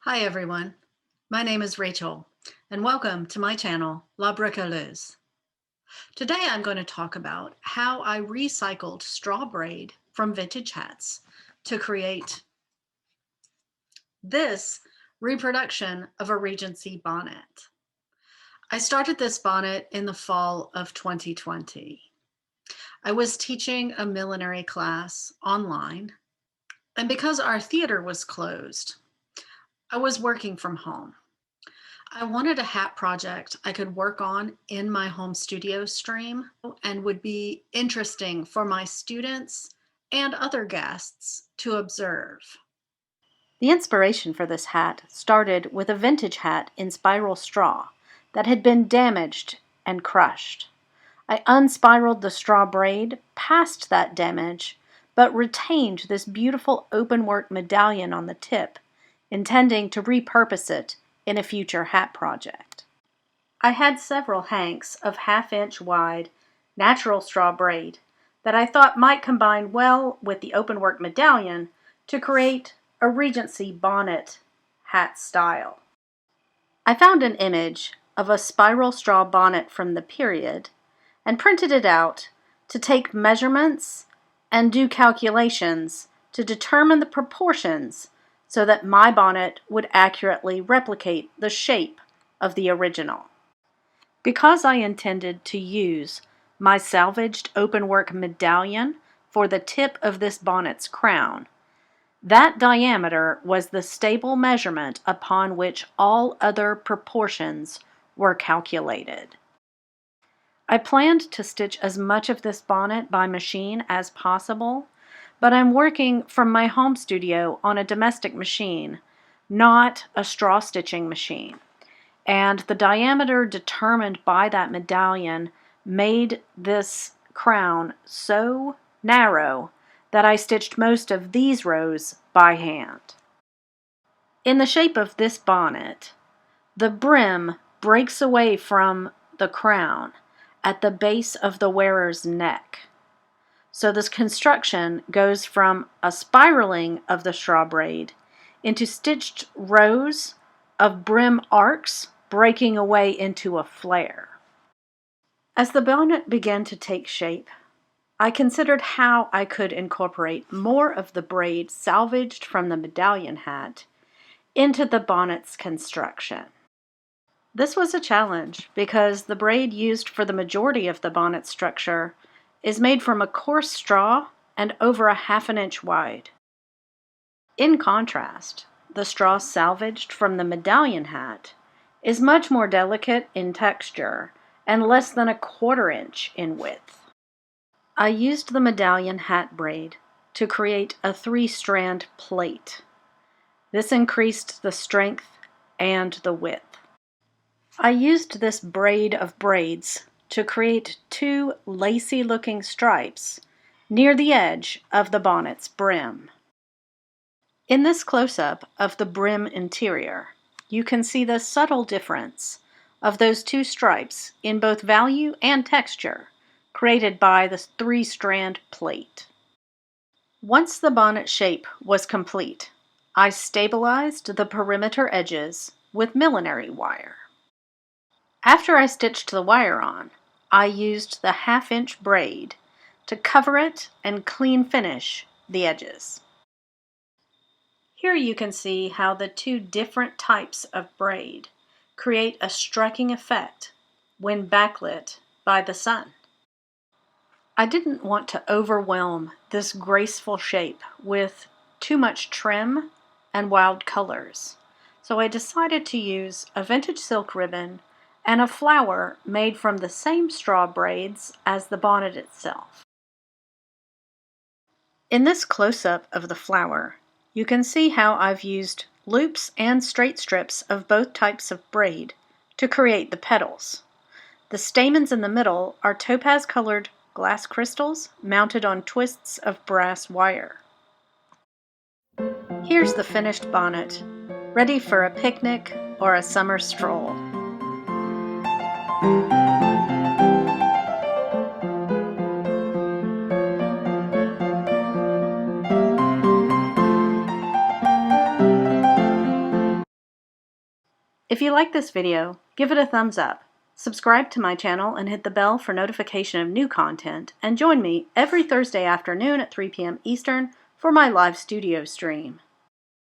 Hi everyone, my name is Rachel and welcome to my channel, La Bricoleuse. Today I'm going to talk about how I recycled straw braid from vintage hats to create this reproduction of a Regency bonnet. I started this bonnet in the fall of 2020. I was teaching a millinery class online, and because our theater was closed, I was working from home. I wanted a hat project I could work on in my home studio stream and would be interesting for my students and other guests to observe. The inspiration for this hat started with a vintage hat in spiral straw that had been damaged and crushed. I unspiraled the straw braid past that damage, but retained this beautiful open-work medallion on the tip, intending to repurpose it in a future hat project. I had several hanks of half-inch wide, natural straw braid that I thought might combine well with the open-work medallion to create a Regency bonnet hat style. I found an image of a spiral straw bonnet from the period and printed it out to take measurements and do calculations to determine the proportions so that my bonnet would accurately replicate the shape of the original. Because I intended to use my salvaged openwork medallion for the tip of this bonnet's crown, that diameter was the stable measurement upon which all other proportions were calculated. I planned to stitch as much of this bonnet by machine as possible, but I'm working from my home studio on a domestic machine, not a straw stitching machine. And the diameter determined by that medallion made this crown so narrow that I stitched most of these rows by hand. In the shape of this bonnet, the brim breaks away from the crown at the base of the wearer's neck. So this construction goes from a spiraling of the straw braid into stitched rows of brim arcs breaking away into a flare. As the bonnet began to take shape, I considered how I could incorporate more of the braid salvaged from the medallion hat into the bonnet's construction. This was a challenge because the braid used for the majority of the bonnet structure is made from a coarse straw and over 1/2 inch wide. In contrast, the straw salvaged from the medallion hat is much more delicate in texture and less than 1/4 inch in width. I used the medallion hat braid to create a 3-strand plait. This increased the strength and the width. I used this braid of braids to create 2 lacy-looking stripes near the edge of the bonnet's brim. In this close-up of the brim interior, you can see the subtle difference of those 2 stripes in both value and texture created by the 3-strand plait. Once the bonnet shape was complete, I stabilized the perimeter edges with millinery wire. After I stitched the wire on, I used the 1/2 inch braid to cover it and clean finish the edges. Here you can see how the 2 different types of braid create a striking effect when backlit by the sun. I didn't want to overwhelm this graceful shape with too much trim and wild colors, so I decided to use a vintage silk ribbon and a flower made from the same straw braids as the bonnet itself. In this close-up of the flower, you can see how I've used loops and straight strips of both types of braid to create the petals. The stamens in the middle are topaz-colored glass crystals mounted on twists of brass wire. Here's the finished bonnet, ready for a picnic or a summer stroll. If you like this video, give it a thumbs up. Subscribe to my channel and hit the bell for notification of new content, and join me every Thursday afternoon at 3 p.m. Eastern for my live studio stream.